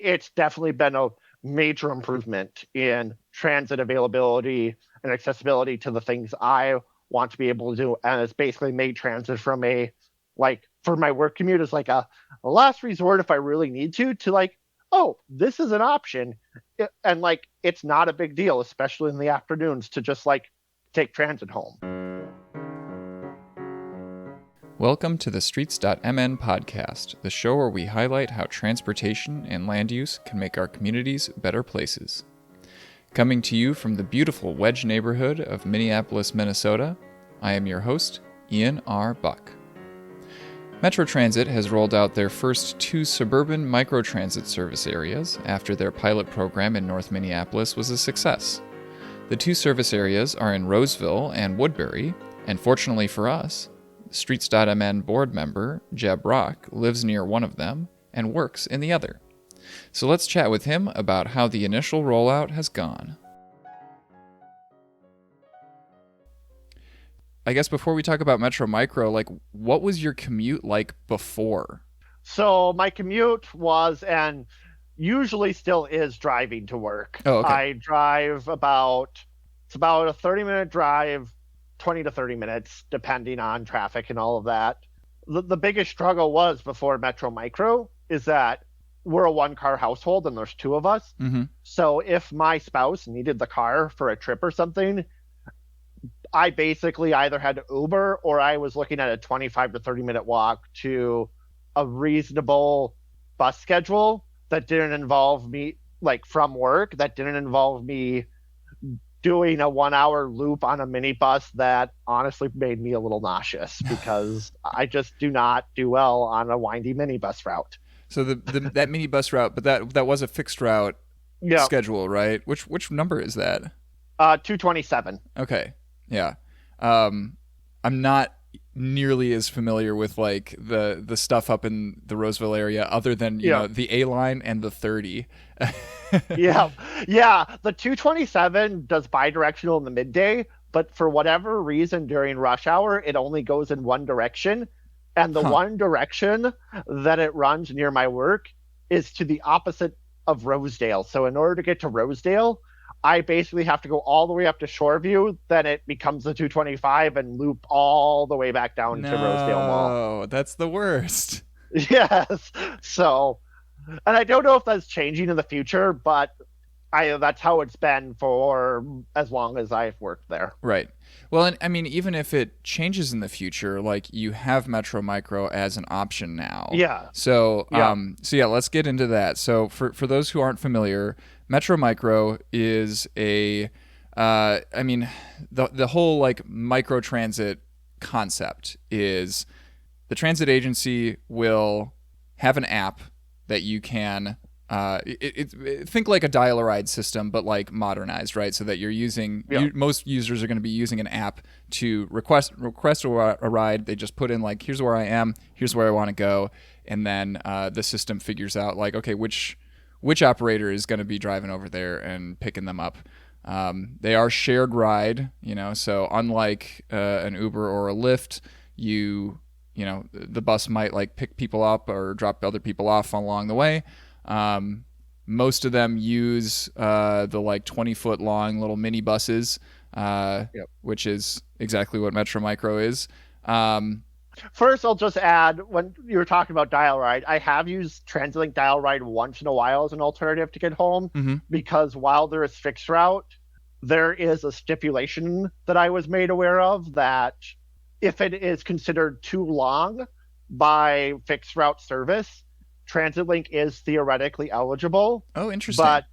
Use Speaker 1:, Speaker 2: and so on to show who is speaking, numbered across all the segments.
Speaker 1: It's definitely been a major improvement in transit availability and accessibility to the things I want to be able to do. And it's basically made transit from for my work commute as like a last resort if I really need to like, oh, this is an option. And like, it's not a big deal, especially in the afternoons, to just like take transit home.
Speaker 2: Welcome to the Streets.mn podcast, the show where we highlight how transportation and land use can make our communities better places. Coming to you from the beautiful Wedge neighborhood of Minneapolis, Minnesota, I am your host, Ian R. Buck. Metro Transit has rolled out their first 2 suburban microtransit service areas after their pilot program in North Minneapolis was a success. The 2 service areas are in Roseville and Woodbury, and fortunately for us, Streets.mn board member Jeb Rach lives near one of them and works in the other. So let's chat with him about how the initial rollout has gone. I guess before we talk about Metro Micro, like, what was your commute like before?
Speaker 1: So my commute was, and usually still is, driving to work.
Speaker 2: Oh, okay.
Speaker 1: I drive it's about a 30-minute drive, 20 to 30 minutes, depending on traffic and all of that. The biggest struggle was before Metro Micro is that we're a 1-car household and there's 2 of us.
Speaker 2: Mm-hmm.
Speaker 1: So if my spouse needed the car for a trip or something, I basically either had to Uber or I was looking at a 25 to 30-minute walk to a reasonable bus schedule that didn't involve me, like from work, that didn't involve me doing a 1-hour loop on a minibus that honestly made me a little nauseous because I just do not do well on a windy minibus route.
Speaker 2: So that minibus route, but that was a fixed route schedule, right? Which number is that?
Speaker 1: 227.
Speaker 2: Okay. Yeah. I'm not nearly as familiar with like the stuff up in the Roseville area other than, you know, the A line and the 30.
Speaker 1: Yeah. The 227 does bidirectional in the midday, but for whatever reason during rush hour, it only goes in one direction. And the one direction that it runs near my work is to the opposite of Rosedale. So in order to get to Rosedale, I basically have to go all the way up to Shoreview, then it becomes the 225 and loop all the way back down to Rosedale Mall.
Speaker 2: Oh, that's the worst.
Speaker 1: Yes. So, and I don't know if that's changing in the future, but that's how it's been for as long as I've worked there.
Speaker 2: Right. Well, and I mean, even if it changes in the future, like you have Metro Micro as an option now.
Speaker 1: Yeah.
Speaker 2: So, let's get into that. So for those who aren't familiar, Metro Micro is the whole like microtransit concept is the transit agency will have an app that you can think like a dial-a-ride system, but like modernized, right? So that you're using most users are going to be using an app to request a ride. They just put in like, here's where I am, here's where I want to go, and then the system figures out like, okay, which operator is going to be driving over there and picking them up. They are shared ride, so unlike an Uber or a Lyft, the bus might like pick people up or drop other people off along the way. Most of them use the like 20-foot long little mini buses, which is exactly what Metro Micro is.
Speaker 1: First, I'll just add, when you were talking about dial ride, I have used TransitLink dial ride once in a while as an alternative to get home, because while there is fixed route, there is a stipulation that I was made aware of that if it is considered too long by fixed route service, TransitLink is theoretically eligible.
Speaker 2: Oh, interesting.
Speaker 1: But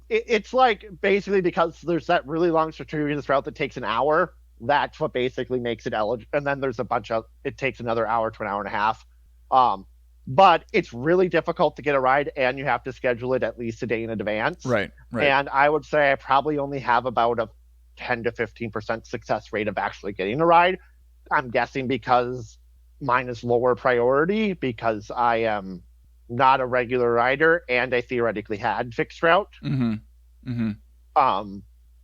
Speaker 1: it's like basically because there's that really long circuitous route that takes an hour. That's what basically makes it eligible. And then there's it takes another hour to an hour and a half. But it's really difficult to get a ride and you have to schedule it at least a day in advance.
Speaker 2: Right.
Speaker 1: And I would say I probably only have about a 10 to 15% success rate of actually getting a ride. I'm guessing because mine is lower priority because I am not a regular rider and I theoretically had fixed route.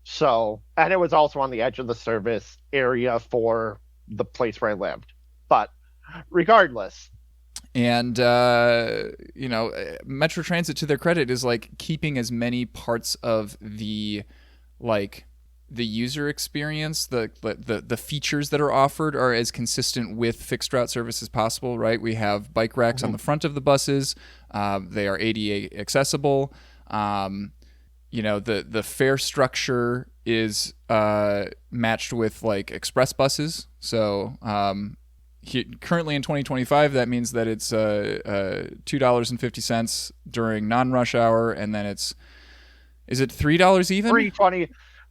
Speaker 1: So, and it was also on the edge of the service area for the place where I lived. But regardless.
Speaker 2: And Metro Transit, to their credit, is like keeping as many parts of like the user experience, the features that are offered are as consistent with fixed route service as possible, right? We have bike racks on the front of the buses. They are ADA accessible. The fare structure is matched with like express buses. So currently in 2025, that means that it's $2.50 during non-rush hour, and then is it $3 even?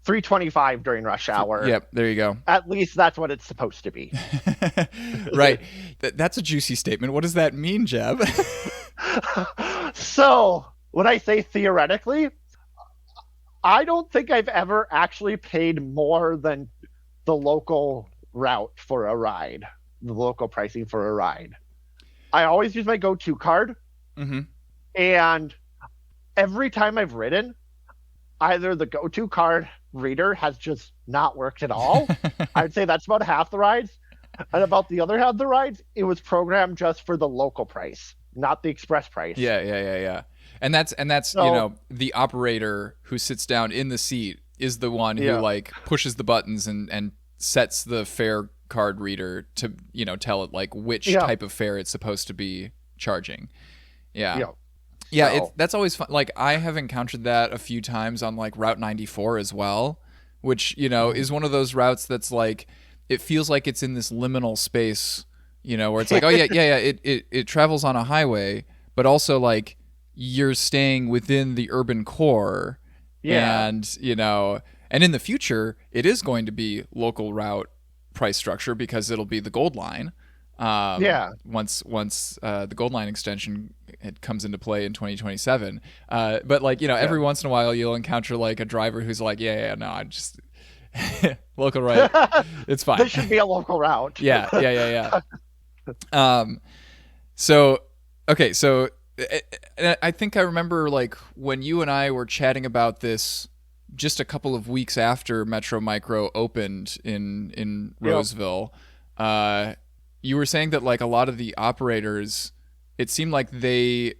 Speaker 1: 325 during rush hour.
Speaker 2: Yep, there you go.
Speaker 1: At least that's what it's supposed to be.
Speaker 2: Right. That's a juicy statement. What does that mean, Jeb?
Speaker 1: So when I say theoretically, I don't think I've ever actually paid more than the local route for a ride, the local pricing for a ride. I always use my go-to card.
Speaker 2: Mm-hmm.
Speaker 1: And every time I've ridden, either the go-to card reader has just not worked at all. I'd say that's about half the rides. And about the other half of the rides, it was programmed just for the local price, not the express price.
Speaker 2: Yeah. And that's so, the operator who sits down in the seat is the one who like pushes the buttons and sets the fare card reader to, tell it like which type of fare it's supposed to be charging. Yeah, that's always fun. Like I have encountered that a few times on like Route 94 as well, which, is one of those routes that's like, it feels like it's in this liminal space, where it's like, oh yeah, it travels on a highway, but also like you're staying within the urban core. And, and in the future, it is going to be local route price structure because it'll be the Gold Line. Once the Gold Line extension it comes into play in 2027. But like, every once in a while you'll encounter like a driver who's like, no, I'm just local route. It's fine.
Speaker 1: This should be a local route.
Speaker 2: Yeah. So I think I remember like when you and I were chatting about this just a couple of weeks after Metro Micro opened in Roseville. You were saying that like a lot of the operators, it seemed like they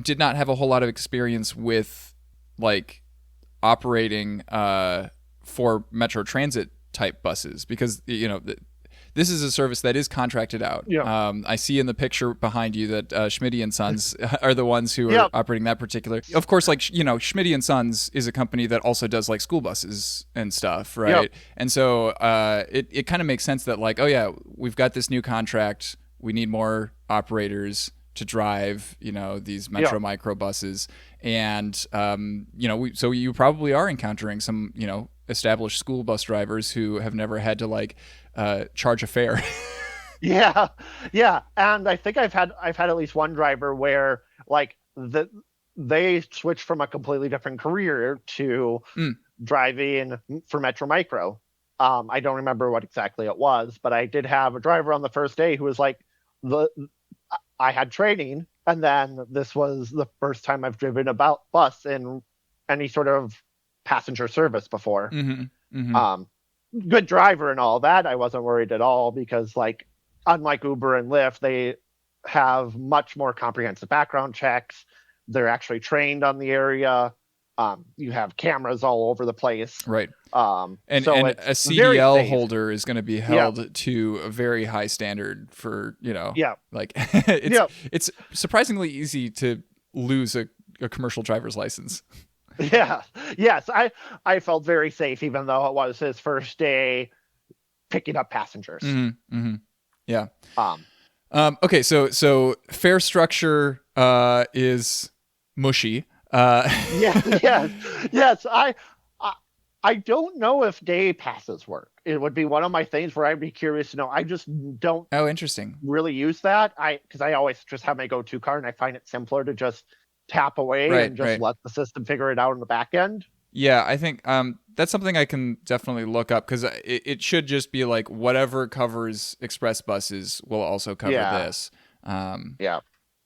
Speaker 2: did not have a whole lot of experience with like operating for Metro Transit type buses because this is a service that is contracted out. I see in the picture behind you that Schmidt & Sons are the ones who are operating that particular. Of course, like Schmidt & Sons is a company that also does like school buses and stuff, right? And so it kind of makes sense that like, oh yeah, we've got this new contract. We need more operators to drive, these Metro Micro buses, and so you probably are encountering some, established school bus drivers who have never had to like charge a fare.
Speaker 1: Yeah. And I think I've had at least one driver where like they switched from a completely different career to driving for Metro Micro. I don't remember what exactly it was, but I did have a driver on the first day who was like, I had training, and then this was the first time I've driven a bus in any sort of passenger service before. Good driver and all that. I wasn't worried at all because, like, unlike Uber and Lyft, they have much more comprehensive background checks. They're actually trained on the area. You have cameras all over the place.
Speaker 2: Right.
Speaker 1: So
Speaker 2: and a CDL holder is going to be held to a very high standard for, like it's surprisingly easy to lose a commercial driver's license.
Speaker 1: Yes. I felt very safe, even though it was his first day picking up passengers.
Speaker 2: Yeah. Okay. So fare structure is mushy.
Speaker 1: Yes. I don't know if day passes work. It would be one of my things where I'd be curious to know. I just don't.
Speaker 2: Oh, interesting.
Speaker 1: Really use that. Because I always just have my go-to card, and I find it simpler to just tap away and just let the system figure it out in the back end.
Speaker 2: Yeah, I think that's something I can definitely look up because it should just be like whatever covers express buses will also cover this.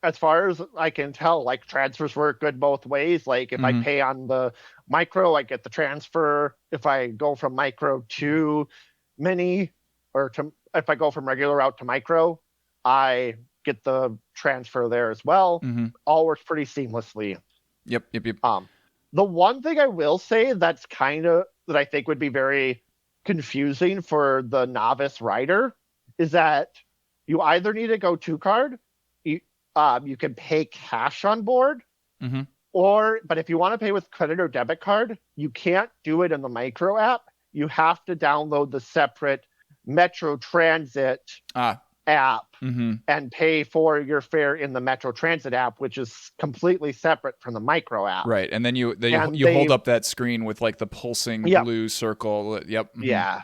Speaker 1: As far as I can tell, like transfers work good both ways. Like if I pay on the micro, I get the transfer. If I go from micro to mini, if I go from regular route to micro, I get the transfer there as well.
Speaker 2: Mm-hmm.
Speaker 1: All works pretty seamlessly.
Speaker 2: Yep.
Speaker 1: The one thing I will say that I think would be very confusing for the novice rider is that you either need a go-to card, you can pay cash on board,
Speaker 2: Mm-hmm.
Speaker 1: but if you want to pay with credit or debit card, you can't do it in the micro app. You have to download the separate Metro Transit app
Speaker 2: Mm-hmm.
Speaker 1: and pay for your fare in the Metro Transit app, which is completely separate from the micro app.
Speaker 2: Right, and then you
Speaker 1: And
Speaker 2: hold up that screen with like the pulsing blue circle. Yep. Mm-hmm.
Speaker 1: Yeah.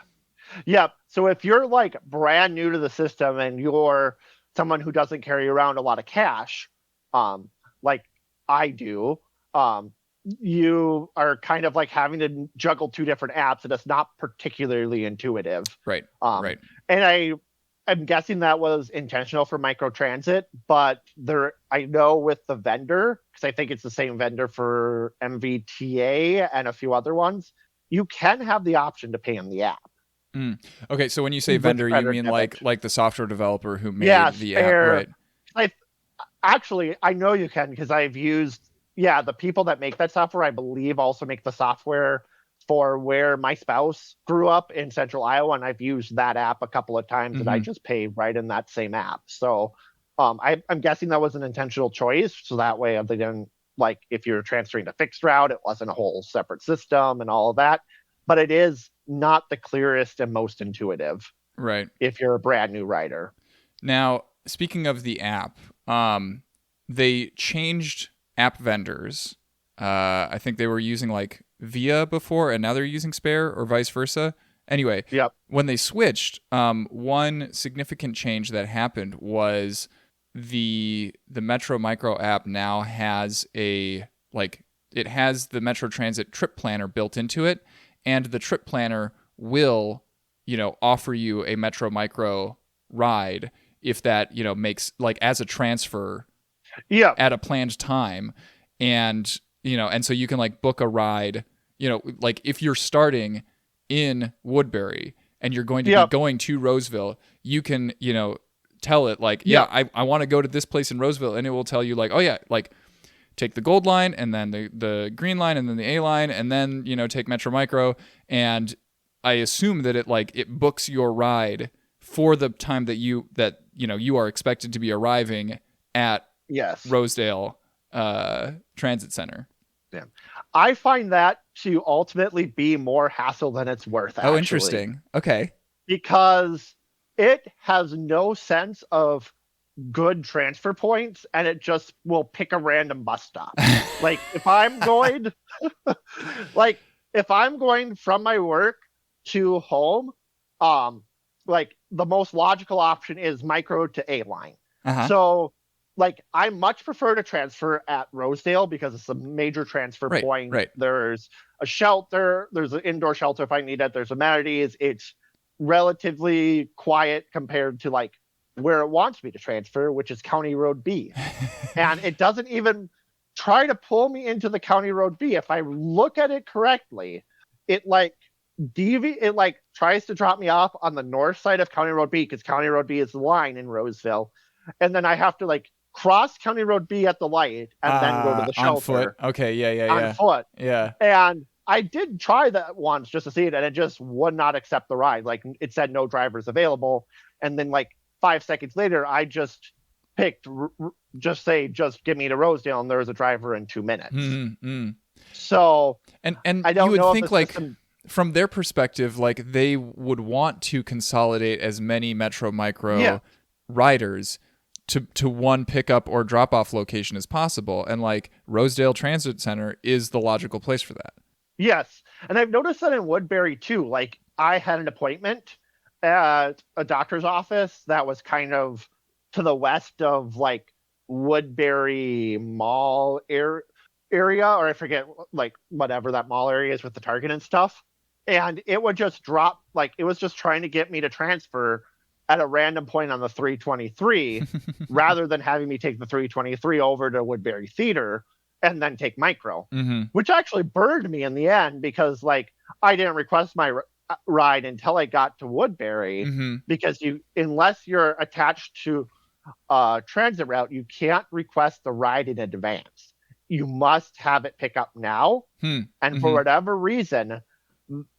Speaker 1: Yep. So if you're like brand new to the system and you're someone who doesn't carry around a lot of cash, like I do, you are kind of like having to juggle two different apps, and it's not particularly intuitive.
Speaker 2: Right.
Speaker 1: Right. And I'm guessing that was intentional for microtransit, but I know with the vendor, because I think it's the same vendor for MVTA and a few other ones, you can have the option to pay in the app.
Speaker 2: Okay, so when you say vendor, you mean like the software developer who made the app, right?
Speaker 1: I know you can, because I've used the people that make that software, I believe, also make the software for where my spouse grew up in Central Iowa, and I've used that app a couple of times, and I just pay right in that same app. So I'm guessing that was an intentional choice, so that way they didn't, like, if you're transferring to fixed route, it wasn't a whole separate system and all of that. But it is not the clearest and most intuitive,
Speaker 2: right,
Speaker 1: if you're a brand new rider.
Speaker 2: Now, speaking of the app, they changed app vendors. I think they were using like Via before, and now they're using Spare, or vice versa. Anyway, when they switched, one significant change that happened was the Metro Micro app now has it has the Metro Transit trip planner built into it, and the trip planner will, offer you a Metro Micro ride if that, makes, like, as a transfer at a planned time. And, and so you can like book a ride, like if you're starting in Woodbury and you're going to be going to Roseville, you can, tell it like, I want to go to this place in Roseville, and it will tell you like, oh yeah, like take the gold line and then the green line and then the A line, and then, take Metro Micro. And I assume that it books your ride for the time that you are expected to be arriving at Rosedale Transit Center.
Speaker 1: Yeah. I find that to ultimately be more hassle than it's worth, actually.
Speaker 2: Oh, interesting. Okay.
Speaker 1: Because it has no sense of good transfer points, and it just will pick a random bus stop. Like if I'm going from my work to home, like the most logical option is micro to A line. So like I much prefer to transfer at Rosedale because it's a major transfer point. Right. There's a shelter, there's an indoor shelter if I need it, there's amenities. It's relatively quiet compared to like where it wants me to transfer, which is County Road B. And it doesn't even try to pull me into the County Road B. If I look at it correctly, it tries to drop me off on the north side of County Road B, because County Road B is the line in Roseville. And then I have to like cross County Road B at the light and then go to the shelter.
Speaker 2: On foot. Okay,
Speaker 1: on foot.
Speaker 2: Yeah.
Speaker 1: And I did try that once just to see it, and it just would not accept the ride. Like it said no drivers available. And then like 5 seconds later, I just picked, just give me to Rosedale, and there was a driver in 2 minutes.
Speaker 2: Mm-hmm.
Speaker 1: So,
Speaker 2: and
Speaker 1: I don't
Speaker 2: you would
Speaker 1: know
Speaker 2: think like from their perspective, like they would want to consolidate as many Metro Micro riders to one pickup or drop off location as possible. And like Rosedale Transit Center is the logical place for that.
Speaker 1: Yes. And I've noticed that in Woodbury too. Like I had an appointment at a doctor's office that was kind of to the west of like Woodbury Mall area, or I forget, like whatever that mall area is with the Target and stuff. And it would just drop, like it was just trying to get me to transfer at a random point on the 323 rather than having me take the 323 over to Woodbury Theater and then take micro, which actually burned me in the end, because like I didn't request my ride until I got to Woodbury, because unless you're attached to transit route, you can't request the ride in advance. You must have it pick up now.
Speaker 2: Hmm.
Speaker 1: And for
Speaker 2: Mm-hmm.
Speaker 1: whatever reason,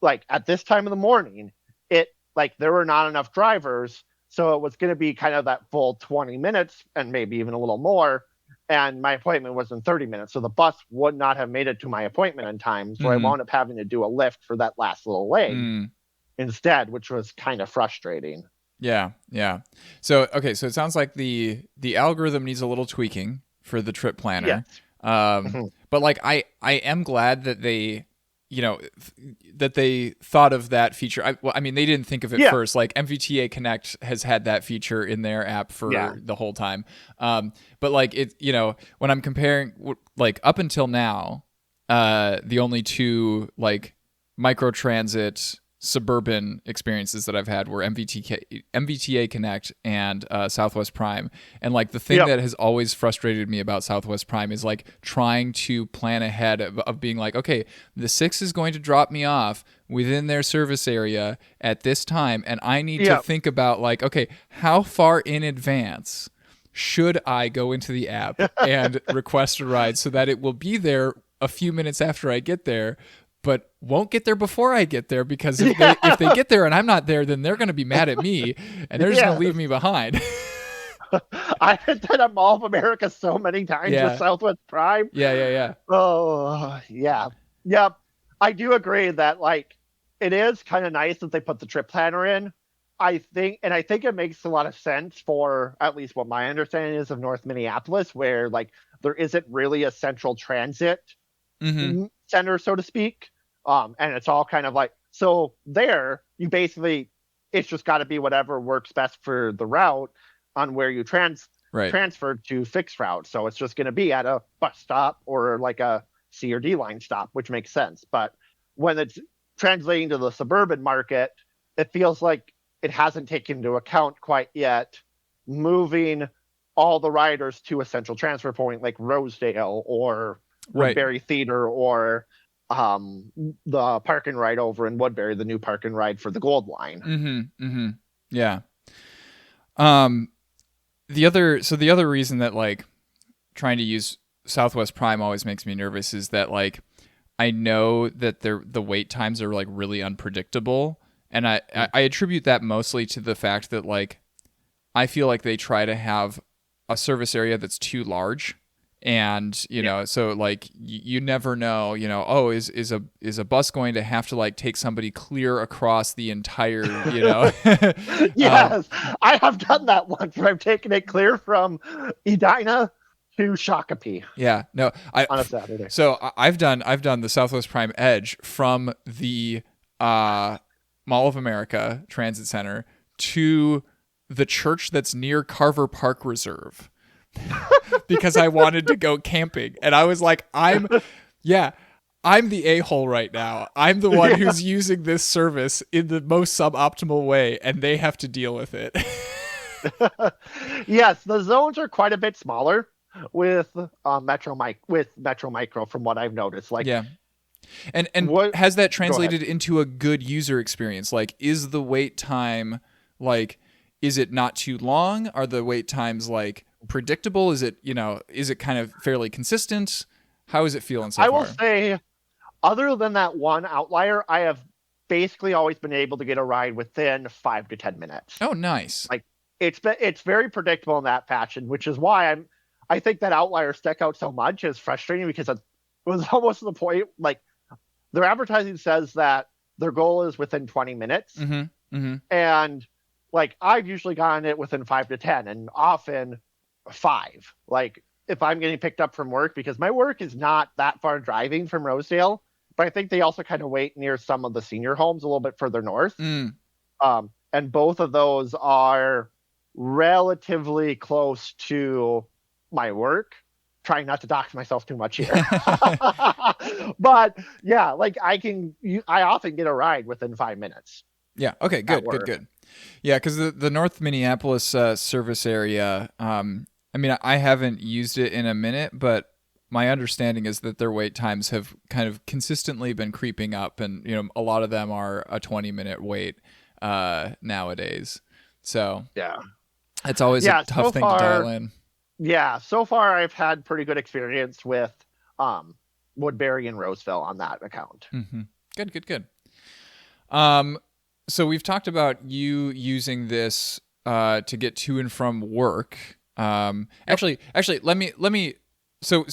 Speaker 1: like at this time of the morning, it like there were not enough drivers, so it was going to be kind of that full 20 minutes and maybe even a little more. And my appointment was in 30 minutes, so the bus would not have made it to my appointment in time. So I
Speaker 2: Mm-hmm.
Speaker 1: wound up having to do a lift for that last little leg
Speaker 2: Mm.
Speaker 1: instead, which was kind of frustrating.
Speaker 2: Yeah, yeah. So okay, so it sounds like the algorithm needs a little tweaking for the trip planner.
Speaker 1: Yes.
Speaker 2: But like I am glad that they, that they thought of that feature. I mean, they didn't think of it
Speaker 1: Yeah.
Speaker 2: first. Like MVTA Connect has had that feature in their app
Speaker 1: Yeah.
Speaker 2: for the whole time. But like it, when I'm comparing, like up until now, the only two like microtransit suburban experiences that I've had were MVTA Connect and Southwest Prime. And like the thing
Speaker 1: Yep.
Speaker 2: that has always frustrated me about Southwest Prime is like trying to plan ahead of being like, okay, the 6 is going to drop me off within their service area at this time, and I need to
Speaker 1: Yep.
Speaker 2: think about like, okay, how far in advance should I go into the app and request a ride so that it will be there a few minutes after I get there, but won't get there before I get there, because if they get there and I'm not there, then they're going to be mad at me and they're just going to leave me behind.
Speaker 1: I have done a Mall of America so many times with
Speaker 2: Yeah.
Speaker 1: Southwest Prime.
Speaker 2: Yeah.
Speaker 1: Oh, yeah. Yep. I do agree that like it is kind of nice that they put the trip planner in. I think it makes a lot of sense for at least what my understanding is of North Minneapolis, where like there isn't really a central transit
Speaker 2: Mm-hmm.
Speaker 1: center, so to speak. And it's all kind of like, so there you basically, it's just got to be whatever works best for the route on where you
Speaker 2: Right.
Speaker 1: transferred to fixed route. So it's just going to be at a bus stop or like a C or D line stop, which makes sense. But when it's translating to the suburban market, it feels like it hasn't taken into account quite yet moving all the riders to a central transfer point like Rosedale or
Speaker 2: Right.
Speaker 1: Woodbury Theater or the park and ride over in Woodbury, the new park and ride for the Gold Line.
Speaker 2: Mm-hmm. Mm-hmm. Yeah. The other reason that like trying to use Southwest Prime always makes me nervous is that like I know that the wait times are like really unpredictable, and I attribute that mostly to the fact that like I feel like they try to have a service area that's too large, and so like you never know, oh, is a bus going to have to like take somebody clear across the entire
Speaker 1: Yes, I have done that once where I've taken it clear from Edina to Shakopee.
Speaker 2: Yeah, no,
Speaker 1: on a Saturday.
Speaker 2: So I've done the Southwest Prime Edge from the Mall of America Transit Center to the church that's near Carver Park Reserve because I wanted to go camping, and I was like, I'm the a-hole right now. I'm the one who's using this service in the most suboptimal way, and they have to deal with it.
Speaker 1: Yes, the zones are quite a bit smaller with Metro Micro, from what I've noticed. Like,
Speaker 2: yeah. And has that translated into a good user experience? Like, is the wait time like, is it not too long? Are the wait times like predictable? Is it kind of fairly consistent? How is it feeling so far?
Speaker 1: I will say, other than that one outlier, I have basically always been able to get a ride within 5 to 10 minutes.
Speaker 2: Oh, nice.
Speaker 1: Like, it's very predictable in that fashion, which is why I think that outlier stuck out so much is frustrating, because it was almost to the point like their advertising says that their goal is within 20 minutes.
Speaker 2: Mm-hmm. Mm-hmm.
Speaker 1: And like I've usually gotten it within 5 to 10 and often 5. Like if I'm getting picked up from work, because my work is not that far driving from Rosedale, but I think they also kind of wait near some of the senior homes a little bit further north. And both of those are relatively close to my work. Trying not to dox myself too much here. But yeah, like I often get a ride within 5 minutes.
Speaker 2: Yeah. Okay. Good. Yeah, because the North Minneapolis service area, I mean, I haven't used it in a minute, but my understanding is that their wait times have kind of consistently been creeping up, and a lot of them are a 20-minute wait nowadays. So
Speaker 1: yeah.
Speaker 2: It's always a
Speaker 1: Yeah,
Speaker 2: tough thing to dial in.
Speaker 1: so far I've had pretty good experience with um, Woodbury and Roseville on that account.
Speaker 2: Mm-hmm. Good, good, good. Um, so we've talked about you using this to get to and from work.
Speaker 1: Yep.
Speaker 2: Actually, let me. So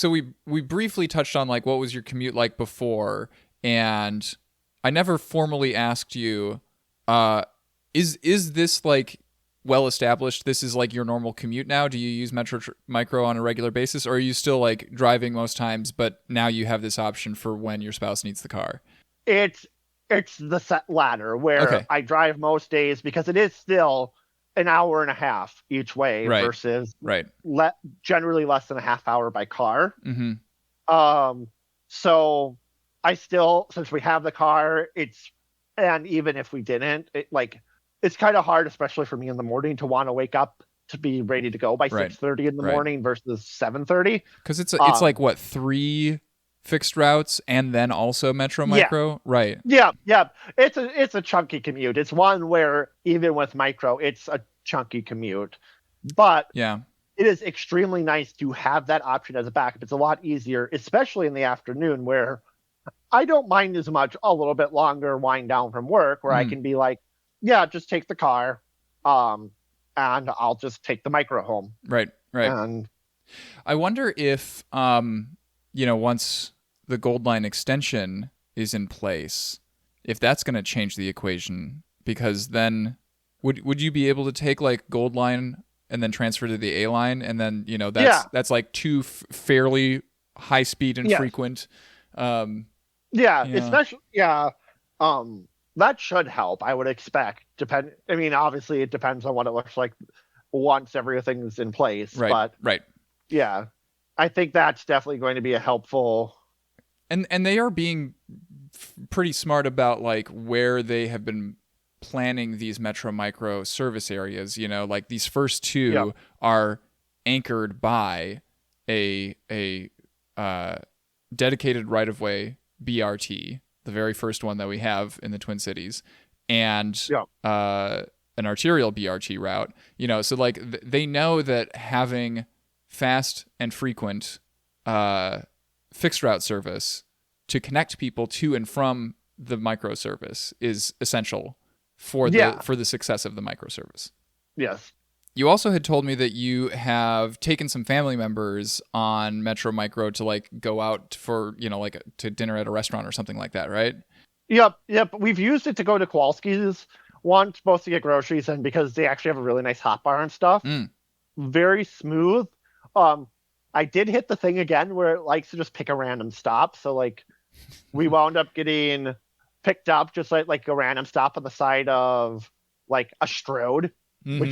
Speaker 2: we briefly touched on like what was your commute like before, and I never formally asked you. Uh, is this like well established? This is like your normal commute now. Do you use Micro on a regular basis, or are you still like driving most times? But now you have this option for when your spouse needs the car.
Speaker 1: It's it's the set ladder where
Speaker 2: Okay.
Speaker 1: I drive most days because it is still an hour and a half each way
Speaker 2: Right.
Speaker 1: versus
Speaker 2: Right.
Speaker 1: generally less than a half hour by car.
Speaker 2: Mm-hmm.
Speaker 1: Um, so I still, since we have the car, and even if we didn't, it's kind of hard, especially for me in the morning, to want to wake up to be ready to go by
Speaker 2: Right.
Speaker 1: 6:30 in the
Speaker 2: Right.
Speaker 1: morning versus 7:30.
Speaker 2: Because it's
Speaker 1: Um,
Speaker 2: like what, three fixed routes and then also Metro
Speaker 1: yeah,
Speaker 2: Micro? Right.
Speaker 1: yeah, yeah. It's a chunky commute. It's one where even with micro, it's a chunky commute, but
Speaker 2: Yeah.
Speaker 1: it is extremely nice to have that option as a backup. It's a lot easier, especially in the afternoon where I don't mind as much a little bit longer wind down from work where I
Speaker 2: Mm.
Speaker 1: can be like, yeah, just take the car, um, and I'll just take the micro home.
Speaker 2: Right. Right.
Speaker 1: And
Speaker 2: I wonder if once the Gold Line extension is in place, if that's going to change the equation, because then would you be able to take like Gold Line and then transfer to the A line, and then
Speaker 1: yeah,
Speaker 2: that's like two fairly high speed and
Speaker 1: yes,
Speaker 2: frequent. Um,
Speaker 1: yeah,
Speaker 2: yeah.
Speaker 1: especially yeah, that should help. I would expect. I mean, obviously, it depends on what it looks like once everything's in place,
Speaker 2: Right.
Speaker 1: but
Speaker 2: Right.
Speaker 1: yeah, I think that's definitely going to be a helpful.
Speaker 2: And they are being pretty smart about like where they have been planning these Metro Micro service areas. Like these first
Speaker 1: Yeah,
Speaker 2: two are anchored by a dedicated right of way BRT, the very first one that we have in the Twin Cities, and
Speaker 1: yeah,
Speaker 2: an arterial BRT route. So like they know that having fast and frequent fixed route service to connect people to and from the microservice is essential for the
Speaker 1: yeah,
Speaker 2: for the success of the microservice.
Speaker 1: yes.
Speaker 2: You also had told me that you have taken some family members on Metro Micro to like go out for, like to dinner at a restaurant or something like that, right?
Speaker 1: Yep, yep. We've used it to go to Kowalski's once, both to get groceries and because they actually have a really nice hot bar and stuff.
Speaker 2: Mm.
Speaker 1: Very smooth. Um, I did hit the thing again where it likes to just pick a random stop. So like we wound up getting picked up just like a random stop on the side of like a Strode, which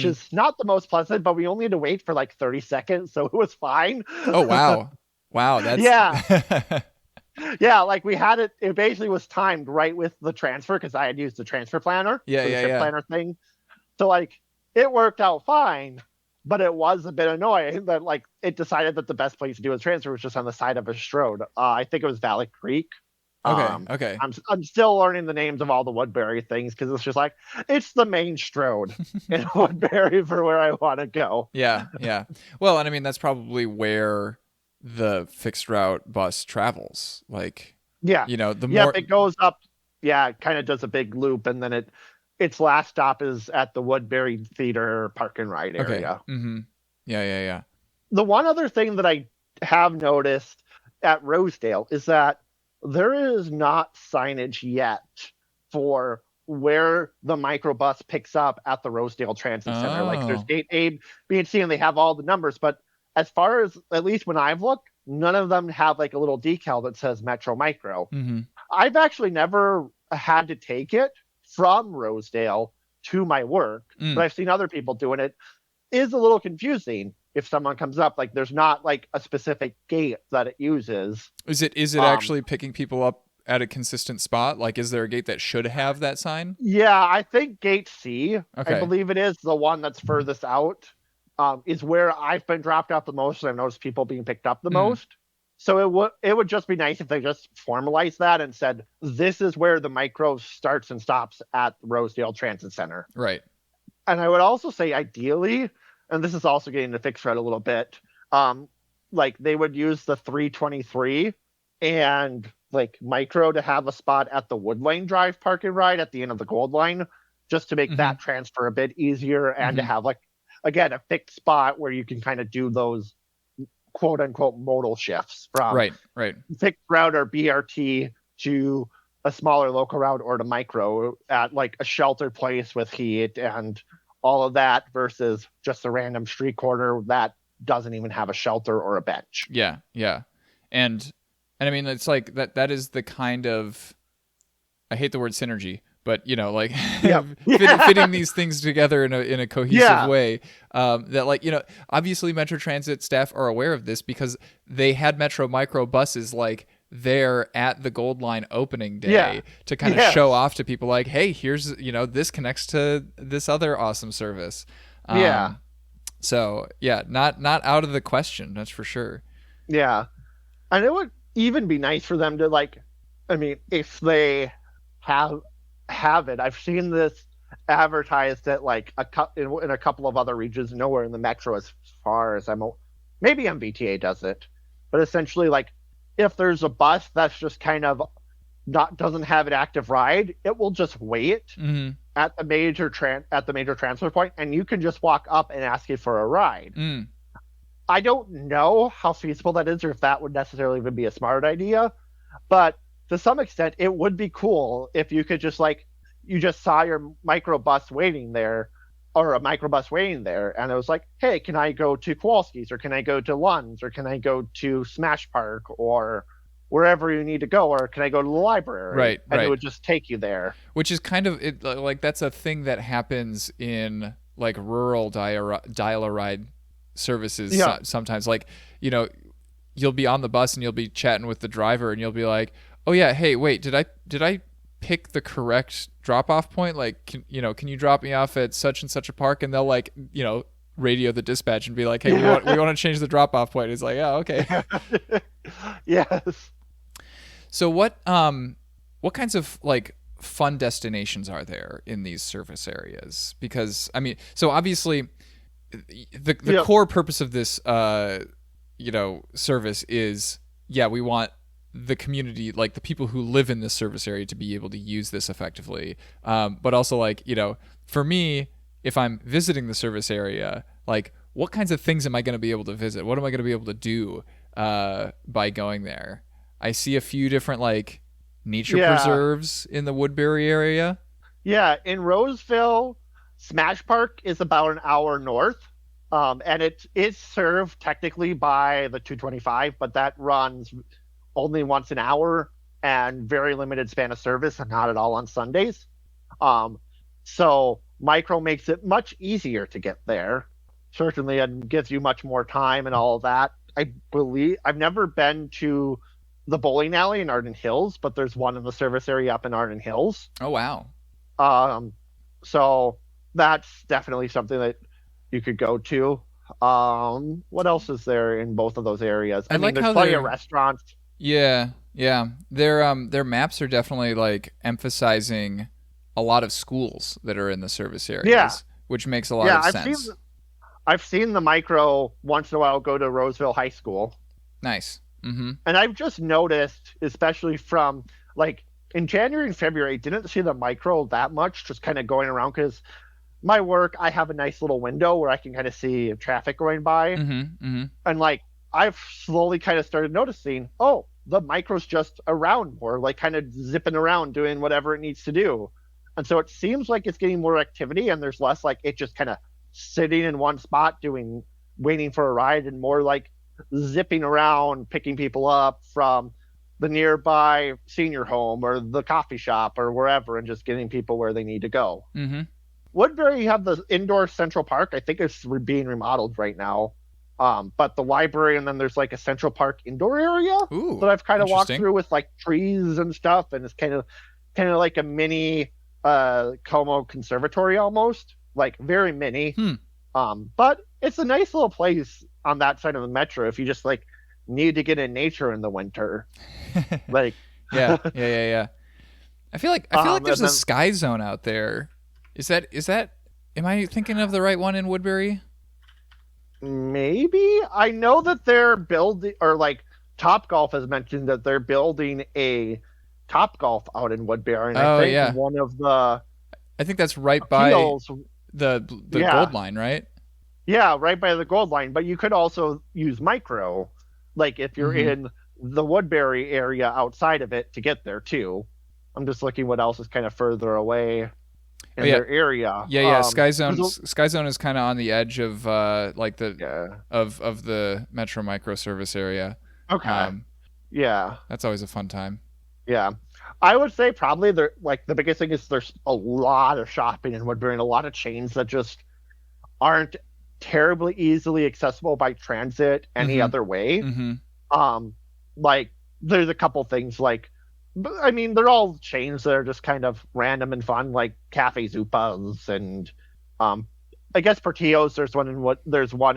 Speaker 2: Mm-hmm.
Speaker 1: is not the most pleasant, but we only had to wait for like 30 seconds, so it was fine.
Speaker 2: Oh wow. Wow, that's
Speaker 1: Yeah, yeah, like we had it basically was timed right with the transfer because I had used the transfer planner
Speaker 2: yeah,
Speaker 1: for the
Speaker 2: yeah,
Speaker 1: trip
Speaker 2: yeah.
Speaker 1: planner thing. So like it worked out fine, but it was a bit annoying that like it decided that the best place to do a transfer was just on the side of a Strode. I think it was Valley Creek.
Speaker 2: Okay,
Speaker 1: Um,
Speaker 2: okay.
Speaker 1: I'm still learning the names of all the Woodbury things because it's just like it's the main Strode in Woodbury for where I want to go.
Speaker 2: Yeah, yeah. Well, and I mean that's probably where the fixed route bus travels. Like,
Speaker 1: Yeah,
Speaker 2: the
Speaker 1: yep,
Speaker 2: more
Speaker 1: it goes up. Yeah, it kind of does a big loop, and then its last stop is at the Woodbury Theater Park and Ride
Speaker 2: okay.
Speaker 1: area.
Speaker 2: Mm-hmm. Yeah, yeah, yeah.
Speaker 1: The one other thing that I have noticed at Rosedale is that there is not signage yet for where the microbus picks up at the Rosedale Transit Center. Like there's
Speaker 2: Oh.
Speaker 1: gate A, B, and C, and they have all the numbers. But as far as at least when I've looked, none of them have like a little decal that says Metro Micro.
Speaker 2: Mm-hmm.
Speaker 1: I've actually never had to take it from Rosedale to my work, but
Speaker 2: Mm.
Speaker 1: I've seen other people doing it. Is a little confusing if someone comes up like there's not like a specific gate that it uses.
Speaker 2: Is it
Speaker 1: Um,
Speaker 2: actually picking people up at a consistent spot? Like, is there a gate that should have that sign?
Speaker 1: yeah, I think gate C, I
Speaker 2: Okay.
Speaker 1: believe it is the one that's furthest out, is where I've been dropped off the most, and I've noticed people being picked up the
Speaker 2: Mm.
Speaker 1: most. So it would just be nice if they just formalized that and said this is where the micro starts and stops at Rosedale Transit Center.
Speaker 2: Right.
Speaker 1: And I would also say ideally, and this is also getting to fixed route a little bit. Um, like they would use the 323 and like micro to have a spot at the Wood Lane Drive park and ride at the end of the Gold Line, just to make that transfer a bit easier and to have like again a fixed spot where you can kind of do those quote unquote modal shifts from
Speaker 2: Right.
Speaker 1: fixed route or BRT to a smaller local route or to micro at like a sheltered place with heat and all of that versus just a random street corner that doesn't even have a shelter or a bench.
Speaker 2: Yeah. And I mean, it's like that is the kind of, I hate the word synergy, but you know, like fitting these things together in a cohesive way. That like, you know, obviously Metro Transit staff are aware of this because they had Metro Micro buses like there at the Gold Line opening day to kind of show off to people like, hey, here's, you know, this connects to this other awesome service. So yeah, not out of the question, that's for sure.
Speaker 1: Yeah. And it would even be nice for them to like, I mean, if they have it. I've seen this advertised at like in a couple of other regions, nowhere in the metro as far as maybe MBTA does it, but essentially like if there's a bus that's just kind of doesn't have an active ride, it will just wait at the major transfer point, and you can just walk up and ask it for a ride. I don't know how feasible that is or if that would necessarily even be a smart idea, but to some extent, it would be cool if you could just like, you just saw your microbus waiting there or a microbus waiting there. And it was like, hey, can I go to Kowalski's or can I go to Lund's or can I go to Smash Park or wherever you need to go? Or can I go to the library?
Speaker 2: Right.
Speaker 1: And it would just take you there.
Speaker 2: Which is kind of it, like that's a thing that happens in like rural dial-a-ride services sometimes. Like, you know, you'll be on the bus and you'll be chatting with the driver and you'll be like, oh yeah, hey, wait, did I pick the correct drop-off point? Like, can you drop me off at such and such a park? And they'll like, you know, radio the dispatch and be like, hey, we want to change the drop-off point. It's like, oh, okay.
Speaker 1: Yes.
Speaker 2: So what kinds of like fun destinations are there in these service areas? Because I mean, so obviously the core purpose of this service is, we want the community, like the people who live in this service area, to be able to use this effectively. But also, like, you know, for me, if I'm visiting the service area, like, what kinds of things am I going to be able to visit? What am I going to be able to do by going there? I see a few different like nature preserves in the Woodbury area. Yeah,
Speaker 1: in Roseville, Smash Park is about an hour north. And it is served technically by the 225, but that runs only once an hour and very limited span of service and not at all on Sundays. So micro makes it much easier to get there, certainly, and gives you much more time and all of that. I believe I've never been to the bowling alley in Arden Hills, but there's one in the service area up in Arden Hills.
Speaker 2: Oh, wow.
Speaker 1: So that's definitely something that you could go to. What else is there in both of those areas? I mean, like there's plenty of restaurants.
Speaker 2: Yeah. Their maps are definitely like emphasizing a lot of schools that are in the service areas, which makes a lot of sense.
Speaker 1: I've seen the micro once in a while go to Roseville High School.
Speaker 2: Nice. Mm-hmm.
Speaker 1: And I've just noticed, especially from like in January and February, didn't see the micro that much, just kind of going around because my work, I have a nice little window where I can kind of see traffic going by. And like, I've slowly kind of started noticing, oh, the micro's just around more, like kind of zipping around doing whatever it needs to do. And so it seems like it's getting more activity and there's less like it just kind of sitting in one spot waiting for a ride, and more like zipping around, picking people up from the nearby senior home or the coffee shop or wherever and just getting people where they need to go. Woodbury, you have the indoor Central Park. I think it's being remodeled right now. But the library, and then there's like a Central Park indoor area that I've kind of walked through with like trees and stuff, and it's kind of like a mini Como conservatory almost, like very mini. But it's a nice little place on that side of the metro if you just like need to get in nature in the winter. Like
Speaker 2: yeah. I feel like there's a Sky Zone out there. Is that am I thinking of the right one in Woodbury?
Speaker 1: Maybe. I know that they're building, or like Topgolf has mentioned that they're building a Topgolf out in Woodbury, and I
Speaker 2: Oh
Speaker 1: think
Speaker 2: yeah,
Speaker 1: one of the
Speaker 2: I think that's right by
Speaker 1: appeals,
Speaker 2: the gold
Speaker 1: yeah,
Speaker 2: line, right?
Speaker 1: yeah, right by the Gold Line. But you could also use micro, like if you're
Speaker 2: Mm-hmm.
Speaker 1: in the Woodbury area outside of it to get there too. I'm just looking what else is kind of further away
Speaker 2: Oh
Speaker 1: in
Speaker 2: yeah,
Speaker 1: their area.
Speaker 2: yeah.
Speaker 1: There's
Speaker 2: Sky Zone is kind of on the edge of like the
Speaker 1: yeah,
Speaker 2: of the Metro microservice area.
Speaker 1: okay,
Speaker 2: Um,
Speaker 1: yeah.
Speaker 2: that's always a fun time.
Speaker 1: Yeah. I would say probably the biggest thing is there's a lot of shopping in Woodbury and a lot of chains that just aren't terribly easily accessible by transit any
Speaker 2: Mm-hmm.
Speaker 1: other way.
Speaker 2: Mm-hmm.
Speaker 1: Um like there's a couple things like but, I mean they're all chains that are just kind of random and fun like Cafe Zupas and um I guess Portillo's there's one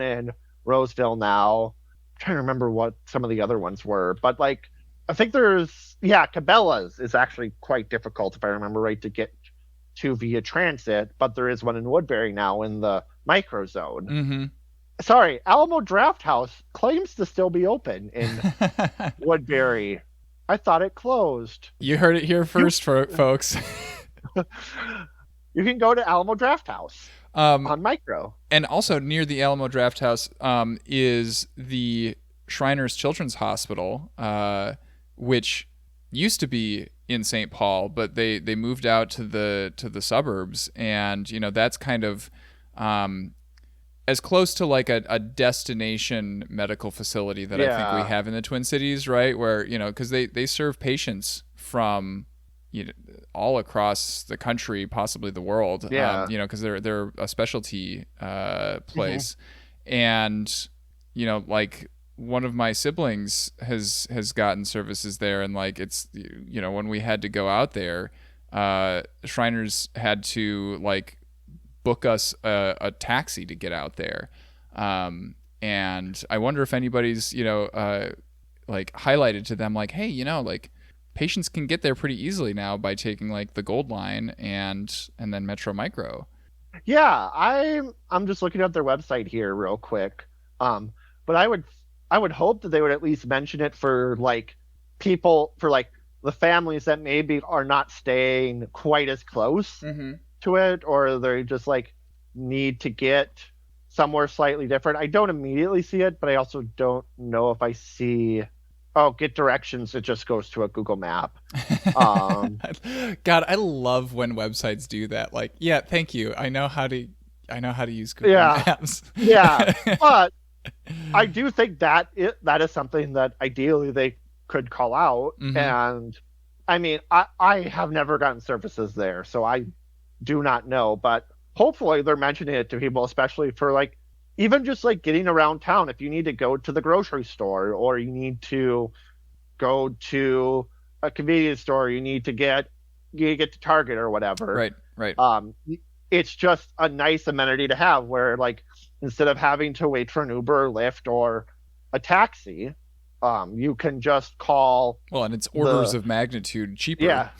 Speaker 1: in Roseville now. I'm trying to remember what some of the other ones were, but like I think Cabela's is actually quite difficult if I remember right to get to via transit, but there is one in Woodbury now in the micro zone.
Speaker 2: Mm-hmm.
Speaker 1: Sorry, Alamo Draft House claims to still be open in Woodbury. I thought it closed.
Speaker 2: You heard it here
Speaker 1: You
Speaker 2: first, folks.
Speaker 1: you can go to Alamo Draft House
Speaker 2: um,
Speaker 1: on micro.
Speaker 2: and also near the Alamo Draft House is the Shriners Children's Hospital, which used to be in St. Paul, but they moved out to the suburbs, and that's kind of as close to like a destination medical facility that I think we
Speaker 1: Yeah.
Speaker 2: have in the Twin Cities, right? Where because they serve patients from all across the country, possibly the world,
Speaker 1: Yeah.
Speaker 2: because they're a specialty
Speaker 1: Hmm.
Speaker 2: place, and like one of my siblings has gotten services there, and like it's when we had to go out there, Shriners had to like book us a taxi to get out there. And I wonder if anybody's, like highlighted to them, like, hey, like patients can get there pretty easily now by taking like the Gold Line and then Metro Micro.
Speaker 1: Yeah, I'm just looking at their website here real quick. But I would hope that they would at least mention it for like people for like the families that maybe are not staying quite as close
Speaker 2: Mm-hmm.
Speaker 1: to it, or they just like need to get somewhere slightly different. I don't immediately see it, but I also don't know if I see. Oh, get directions. It just goes to a Google map. Um,
Speaker 2: God, I love when websites do that. Like, yeah, thank you. I know how to use Google
Speaker 1: yeah,
Speaker 2: Maps.
Speaker 1: yeah, but I do think that is something that ideally they could call out.
Speaker 2: Mm-hmm.
Speaker 1: And I mean, I have never gotten services there, so I do not know. But hopefully they're mentioning it to people, especially for like even just like getting around town. If you need to go to the grocery store or you need to go to a convenience store, you get to Target or whatever.
Speaker 2: Right, right.
Speaker 1: Um, it's just a nice amenity to have where like instead of having to wait for an Uber or Lyft or a taxi, you can just call
Speaker 2: Well, and it's orders
Speaker 1: the
Speaker 2: of magnitude cheaper.
Speaker 1: yeah,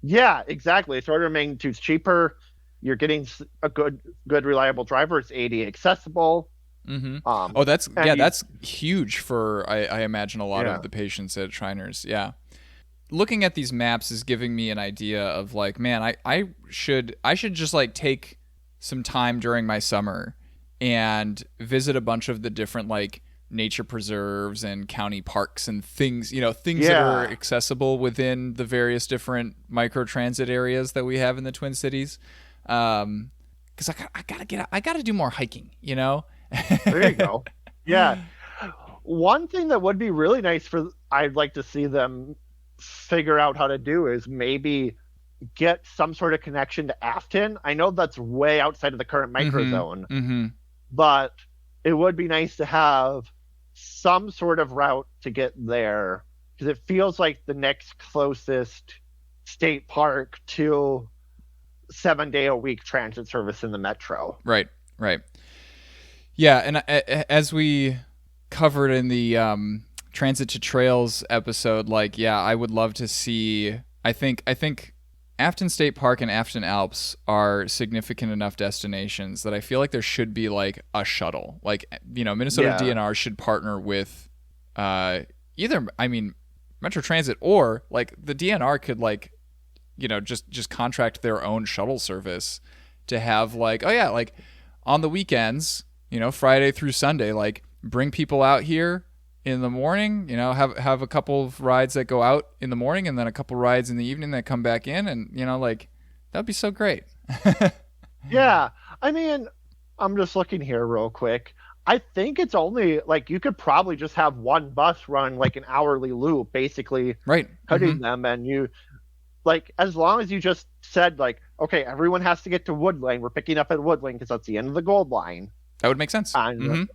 Speaker 1: yeah, exactly. It's order of magnitude cheaper. You're getting a good reliable driver. It's ADA accessible.
Speaker 2: Mm-hmm.
Speaker 1: Um,
Speaker 2: Oh, that's
Speaker 1: and
Speaker 2: yeah,
Speaker 1: you
Speaker 2: that's huge for I imagine a lot
Speaker 1: yeah
Speaker 2: of the patients at Shriners. Yeah. Looking at these maps is giving me an idea of like, man, I should just like take some time during my summer and visit a bunch of the different like nature preserves and county parks and things, things that are
Speaker 1: yeah
Speaker 2: accessible within the various different microtransit areas that we have in the Twin Cities. Because I gotta get out, I gotta do more hiking.
Speaker 1: there you go. Yeah, one thing that would be really nice for I'd like to see them figure out how to do is maybe get some sort of connection to Afton. I know that's way outside of the current
Speaker 2: Mm-hmm.
Speaker 1: microzone,
Speaker 2: Mm-hmm.
Speaker 1: but it would be nice to have some sort of route to get there because it feels like the next closest state park to 7 day a week transit service in the metro.
Speaker 2: Right. Right. Yeah, and as we covered in the Transit to Trails episode, like, yeah, I would love to see. I think Afton State Park and Afton Alps are significant enough destinations that I feel like there should be like a shuttle. Like, Minnesota DNR should partner with either, Metro Transit, or like the DNR could like, just contract their own shuttle service to have like, like on the weekends, Friday through Sunday, like bring people out here in the morning, have a couple of rides that go out in the morning and then a couple rides in the evening that come back in, and like that'd be so great.
Speaker 1: Yeah. I mean, I'm just looking here real quick. I think it's only like you could probably just have one bus run like an hourly loop, basically
Speaker 2: right,
Speaker 1: cutting them, and you like, as long as you just said like, okay, everyone has to get to Wood Lane, we're picking up at Wood Lane because that's the end of the Gold Line.
Speaker 2: That would make sense.
Speaker 1: And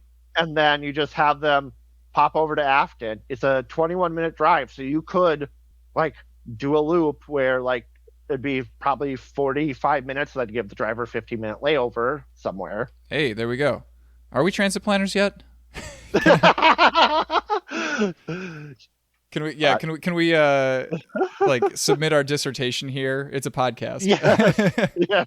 Speaker 1: then you just have them pop over to Afton. It's a 21-minute drive, so you could like do a loop where like it'd be probably 45 minutes. So that'd give the driver a 15-minute layover somewhere.
Speaker 2: Hey, there we go. Are we transit planners yet? Can we? Yeah. Can we? Like submit our dissertation here? It's a podcast.
Speaker 1: Yes. Yeah.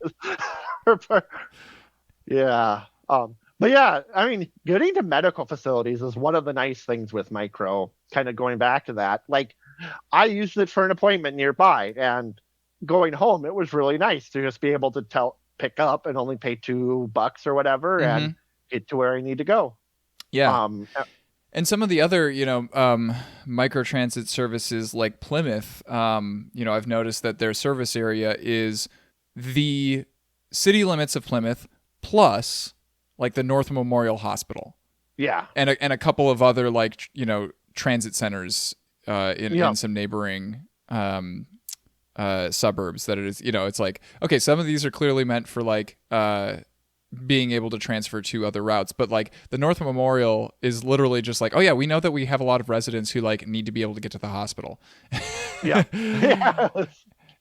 Speaker 1: But yeah, I mean, getting to medical facilities is one of the nice things with micro. Kind of going back to that, like I used it for an appointment nearby, and going home, it was really nice to just be able to pick up and only pay $2 or whatever, and get to where I need to go.
Speaker 2: Yeah. And some of the other, microtransit services like Plymouth, I've noticed that their service area is the city limits of Plymouth plus like the North Memorial Hospital.
Speaker 1: Yeah.
Speaker 2: And a couple of other like, transit centers in some neighboring suburbs that it is, it's like, okay, some of these are clearly meant for like being able to transfer to other routes, but like the North Memorial is literally just like, oh yeah, we know that we have a lot of residents who like need to be able to get to the hospital.
Speaker 1: Yeah.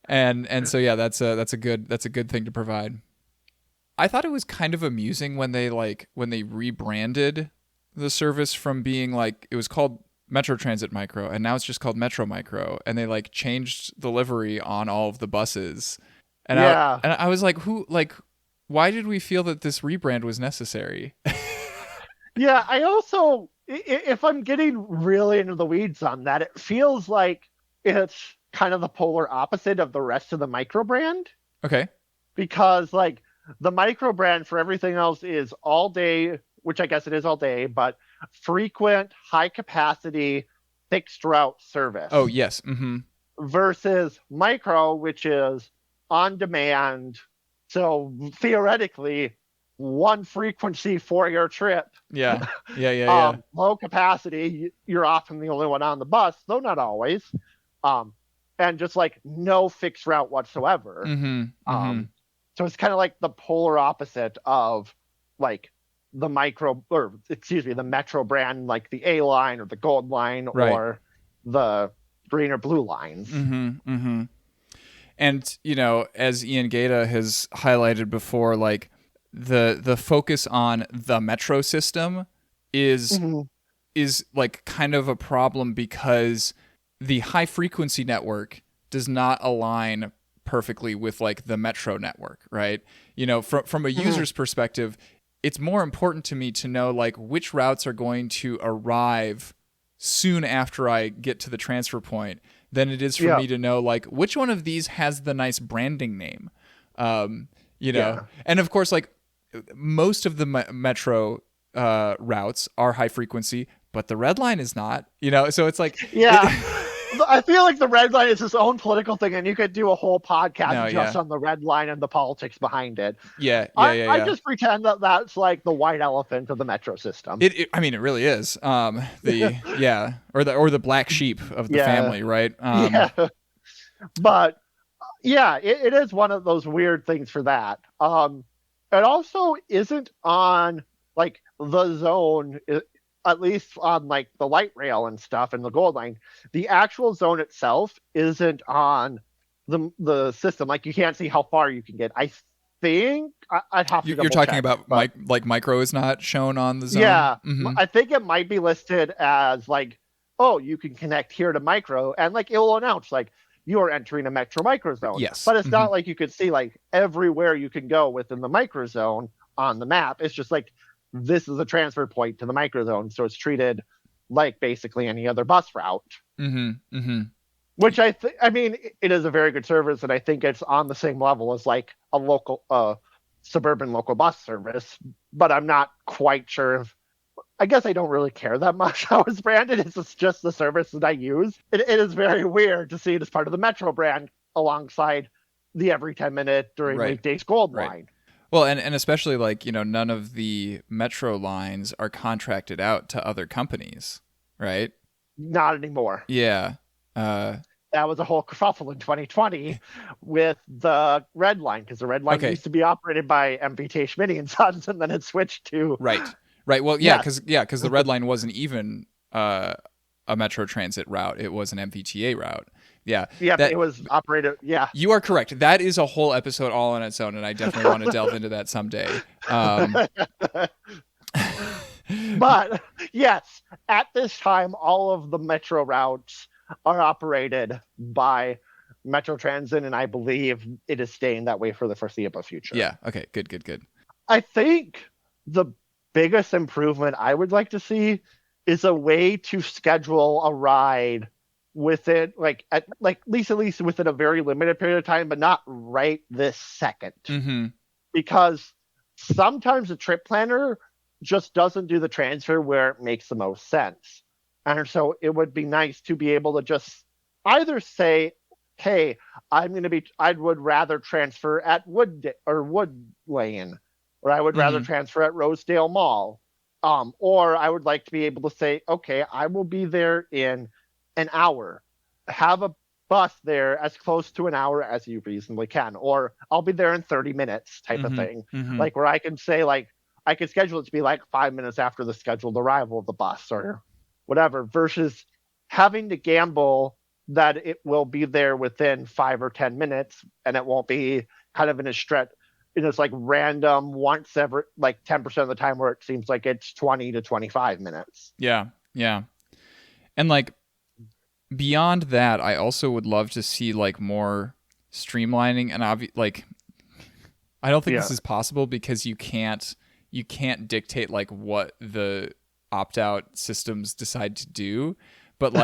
Speaker 2: And so yeah, that's a good thing to provide. I thought it was kind of amusing when they rebranded the service from being like, it was called Metro Transit Micro, and now it's just called Metro Micro, and they like changed the livery on all of the buses. And I was like, why did we feel that this rebrand was necessary?
Speaker 1: Yeah, I also, if I'm getting really into the weeds on that, it feels like it's kind of the polar opposite of the rest of the micro brand.
Speaker 2: Okay.
Speaker 1: Because like the micro brand for everything else is all day, which I guess it is all day, but frequent, high capacity, fixed route service.
Speaker 2: Oh, yes. Mm-hmm.
Speaker 1: Versus micro, which is on demand. So theoretically, one frequency for your trip.
Speaker 2: Yeah.
Speaker 1: Low capacity, you're often the only one on the bus, though not always. And just like no fixed route whatsoever. So it's kind of like the polar opposite of like the the Metro brand, like the A line or the Gold line, right, or the green or blue lines.
Speaker 2: And, as Ian Gaeta has highlighted before, like the focus on the metro system is like kind of a problem because the high frequency network does not align perfectly with like the metro network, right? From a user's perspective, it's more important to me to know like which routes are going to arrive soon after I get to the transfer point than it is for me to know like which one of these has the nice branding name. And of course, like most of the metro routes are high frequency, but the red line is not, so it's like,
Speaker 1: I feel like the red line is its own political thing, and you could do a whole podcast on the red line and the politics behind it. I just pretend that that's like the white elephant of the metro system.
Speaker 2: It really is. Or the black sheep of the family, right?
Speaker 1: But it is one of those weird things for that. It also isn't on like the zone. At least on like the light rail and stuff and the Gold Line, the actual zone itself isn't on the system. Like you can't see how far you can get. I think I'd have to.
Speaker 2: You're talking about like micro is not shown on the zone.
Speaker 1: Yeah, I think it might be listed as like, oh, you can connect here to micro, and like it will announce like you are entering a metro microzone.
Speaker 2: Yes.
Speaker 1: But it's not like you could see like everywhere you can go within the microzone on the map. It's just like this is a transfer point to the microzone, so it's treated like basically any other bus route. Which I mean, it is a very good service, and I think it's on the same level as like a local suburban local bus service. But I'm not quite sure if. I guess I don't really care that much how it's branded. It's just the service that I use. It is very weird to see it as part of the Metro brand alongside the every 10-minute during weekdays Gold line.
Speaker 2: Well, and especially like, none of the Metro lines are contracted out to other companies, right?
Speaker 1: Not anymore.
Speaker 2: Yeah.
Speaker 1: That was a whole kerfuffle in 2020 with the Red Line, because the Red Line used to be operated by MBTA Schmitty and Sons, and then it switched to...
Speaker 2: Right. Well, because the Red Line wasn't even a Metro Transit route. It was an MBTA route. Yeah.
Speaker 1: Yeah, it was operated. Yeah.
Speaker 2: You are correct. That is a whole episode all on its own, and I definitely want to delve into that someday.
Speaker 1: But yes, at this time, all of the Metro routes are operated by Metro Transit, and I believe it is staying that way for the foreseeable future.
Speaker 2: Yeah. Okay. Good.
Speaker 1: I think the biggest improvement I would like to see is a way to schedule a ride with it, at least within a very limited period of time, but not right this second. Because sometimes a trip planner just doesn't do the transfer where it makes the most sense. And so it would be nice to be able to just either say, hey, I would rather transfer at Wood Lane, or I would rather transfer at Rosedale Mall. Or I would like to be able to say, okay, I will be there in an hour. Have a bus there as close to an hour as you reasonably can. Or I'll be there in 30 minutes type of thing. Like where I can say, I could schedule it to be 5 minutes after the scheduled arrival of the bus or whatever, versus having to gamble that it will be there within 5 or 10 minutes and it won't be kind of in a stretch. It's random once every 10% of the time where it seems like it's 20 to 25 minutes.
Speaker 2: Yeah. And beyond that, I also would love to see more streamlining and I don't think this is possible because you can't dictate what the opt-out systems decide to do. But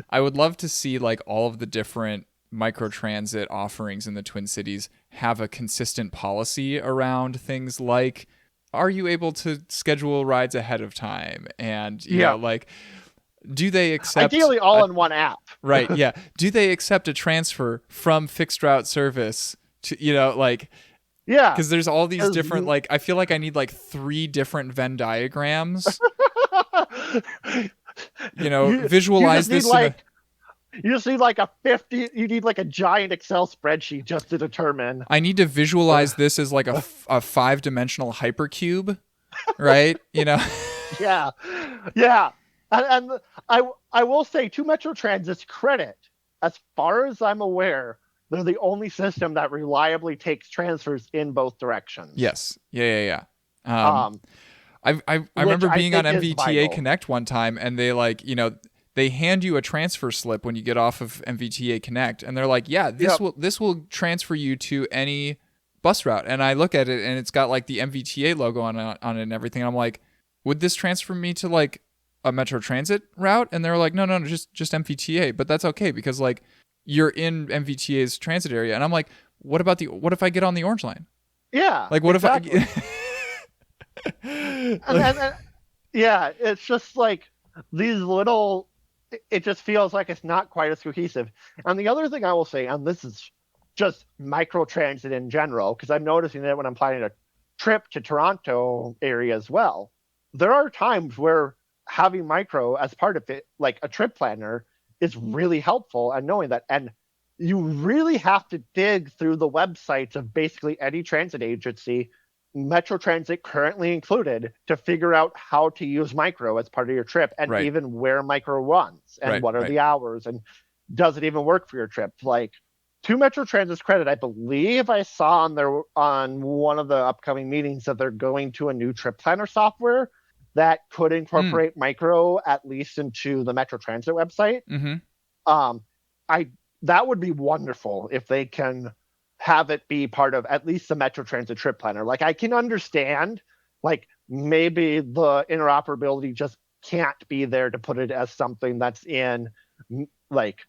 Speaker 2: I would love to see all of the different microtransit offerings in the Twin Cities have a consistent policy around things like, are you able to schedule rides ahead of time? And do they accept
Speaker 1: ideally all in one app?
Speaker 2: Right. Yeah. Do they accept a transfer from fixed route service to
Speaker 1: yeah,
Speaker 2: because there's all these different I feel like I need 3 different Venn diagrams. Visualize this.
Speaker 1: You just need a 50. You need a giant Excel spreadsheet just to determine.
Speaker 2: I need to visualize this as a 5-dimensional hypercube, right?
Speaker 1: Yeah. And I will say, to Metro Transit's credit, as far as I'm aware, they're the only system that reliably takes transfers in both directions.
Speaker 2: Yes. Yeah. I remember being on MVTA Connect one time, and they they hand you a transfer slip when you get off of MVTA Connect, and they're like, yeah, this will transfer you to any bus route. And I look at it, and it's got the MVTA logo on it and everything. And I'm like, would this transfer me to a Metro Transit route? And they're like, no, just MVTA. But that's okay because you're in MVTA's transit area. And I'm like, what if I get on the Orange Line?
Speaker 1: Yeah.
Speaker 2: What
Speaker 1: exactly.
Speaker 2: if
Speaker 1: and yeah, it's just these little. It just feels like it's not quite as cohesive. And the other thing I will say, and this is just microtransit in general, because I'm noticing that when I'm planning a trip to Toronto area as well, there are times where having micro as part of it, a trip planner, is really helpful, and knowing that. And you really have to dig through the websites of basically any transit agency, Metro Transit currently included, to figure out how to use micro as part of your trip, and even where micro runs and what are the hours and does it even work for your trip. To Metro Transit's credit, I believe I saw on one of the upcoming meetings that they're going to a new trip planner software that could incorporate micro at least into the Metro Transit website. that would be wonderful if they can have it be part of at least the Metro Transit trip planner. Like, I can understand, like, maybe the interoperability just can't be there to put it as something that's in, like,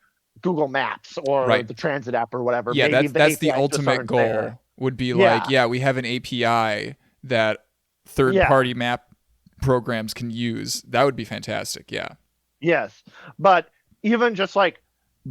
Speaker 1: Google Maps or
Speaker 2: Right.
Speaker 1: the transit app or whatever.
Speaker 2: Yeah,
Speaker 1: Maybe
Speaker 2: that's
Speaker 1: the
Speaker 2: the
Speaker 1: APIs just
Speaker 2: ultimate
Speaker 1: aren't there.
Speaker 2: goal would be
Speaker 1: Yeah,
Speaker 2: like, yeah, we have an API that
Speaker 1: yeah,
Speaker 2: third-party map programs can use. That would be fantastic. Yeah.
Speaker 1: yes. But even just like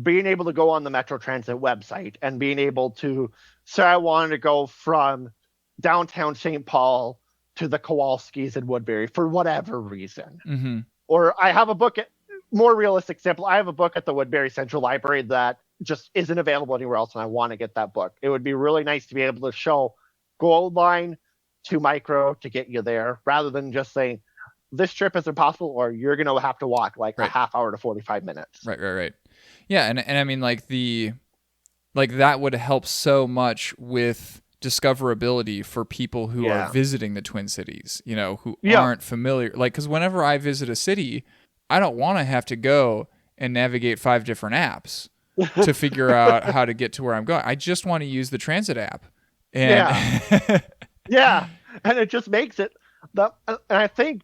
Speaker 1: being able to go on the Metro Transit website and being able to say I wanted to go from downtown St. Paul to the Kowalskis in Woodbury for whatever reason.
Speaker 2: Mm-hmm.
Speaker 1: Or I have a book at more realistic example, I have a book at the Woodbury Central Library that just isn't available anywhere else and I want to get that book. It would be really nice to be able to show Gold Line to Micro to get you there rather than just saying this trip is impossible or you're going to have to walk like a half hour to 45 minutes.
Speaker 2: Right. Yeah, and I mean like that would help so much with discoverability for people who are visiting the Twin Cities, who aren't familiar. Like, because whenever I visit a city, I don't want to have to go and navigate 5 different apps to figure out how to get to where I'm going. I just want to use the transit app. And
Speaker 1: yeah, and it just makes it and I think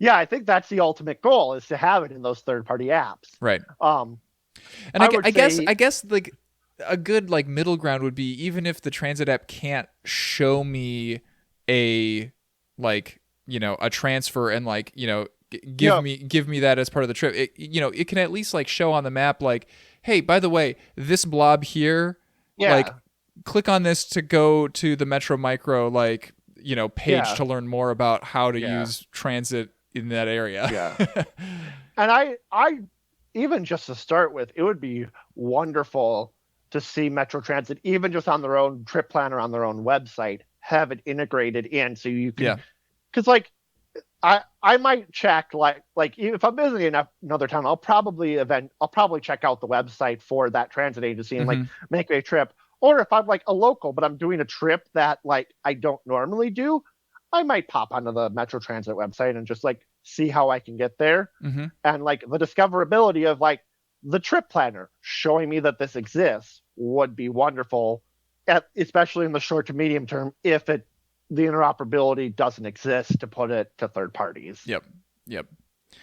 Speaker 1: I think that's the ultimate goal is to have it in those third-party apps.
Speaker 2: Right. And I guess like a good like middle ground would be even if the transit app can't show me a like, a transfer and like, give me that as part of the trip. It can at least like show on the map like, hey, by the way, this blob here, like click on this to go to the Metro Micro like, page to learn more about how to use transit in that area.
Speaker 1: Yeah. And I even just to start with, it would be wonderful to see Metro Transit, even just on their own trip planner on their own website, have it integrated in so you can, because like I might check like if I'm visiting another town, I'll probably check out the website for that transit agency and like make a trip. Or if I'm like a local, but I'm doing a trip that like I don't normally do, I might pop onto the Metro Transit website and just like see how I can get there. And like the discoverability of like the trip planner showing me that this exists would be wonderful, especially in the short to medium term if the interoperability doesn't exist to put it to third parties.
Speaker 2: Yep.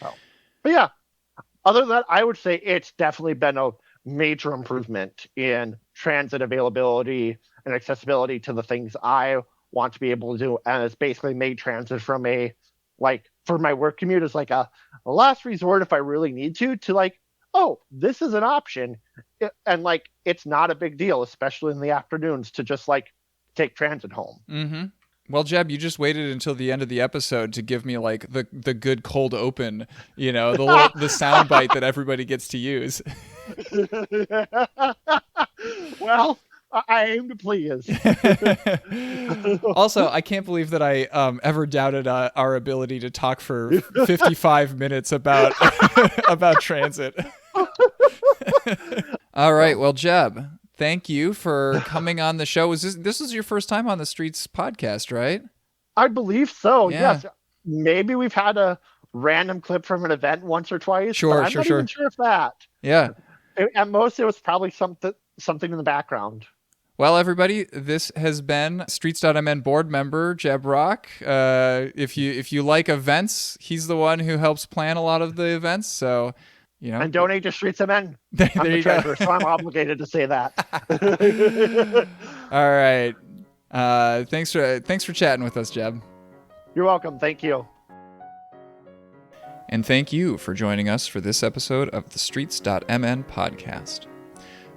Speaker 1: So, but yeah, other than that, I would say it's definitely been a major improvement in transit availability and accessibility to the things I want to be able to do. And it's basically made transit from for my work commute is like a last resort if I really need to like, oh, this is an option. And like, it's not a big deal, especially in the afternoons to just like take transit home.
Speaker 2: Well, Jeb, you just waited until the end of the episode to give me like the good cold open, the sound bite that everybody gets to use.
Speaker 1: Well, I aim to please.
Speaker 2: Also, I can't believe that I ever doubted our ability to talk for 55 minutes about about transit. All right, well, Jeb, thank you for coming on the show. This is your first time on the Streets podcast, right?
Speaker 1: I believe so. Yeah. Yes. Maybe we've had a random clip from an event once or twice.
Speaker 2: Sure.
Speaker 1: I'm not even sure if that.
Speaker 2: Yeah.
Speaker 1: At most, it was probably something in the background.
Speaker 2: Well, everybody, this has been Streets.mn board member Jeb Rach. If you like events, he's the one who helps plan a lot of the events. So,
Speaker 1: and donate to Streets.mn.
Speaker 2: There
Speaker 1: I'm the
Speaker 2: you
Speaker 1: treasurer,
Speaker 2: go.
Speaker 1: so I'm obligated to say that.
Speaker 2: All right. Thanks for chatting with us, Jeb.
Speaker 1: You're welcome. Thank you.
Speaker 2: And thank you for joining us for this episode of the Streets.mn podcast.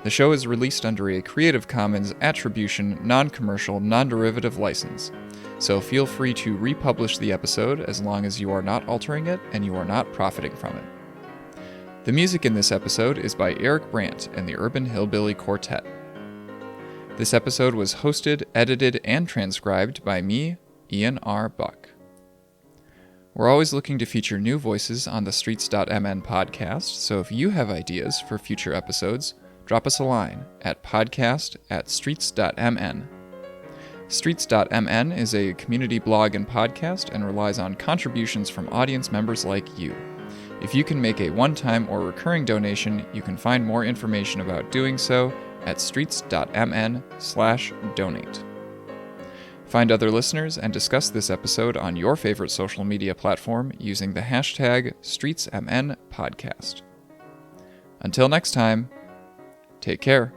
Speaker 2: The show is released under a Creative Commons Attribution, Non-Commercial, Non-Derivative license, so feel free to republish the episode as long as you are not altering it and you are not profiting from it. The music in this episode is by Eric Brandt and the Urban Hillbilly Quartet. This episode was hosted, edited, and transcribed by me, Ian R. Buck. We're always looking to feature new voices on the Streets.mn podcast, so if you have ideas for future episodes, drop us a line at podcast@streets.mn. Streets.mn is a community blog and podcast and relies on contributions from audience members like you. If you can make a one-time or recurring donation, you can find more information about doing so at streets.mn/donate. Find other listeners and discuss this episode on your favorite social media platform using the hashtag StreetsMNPodcast. Until next time, take care.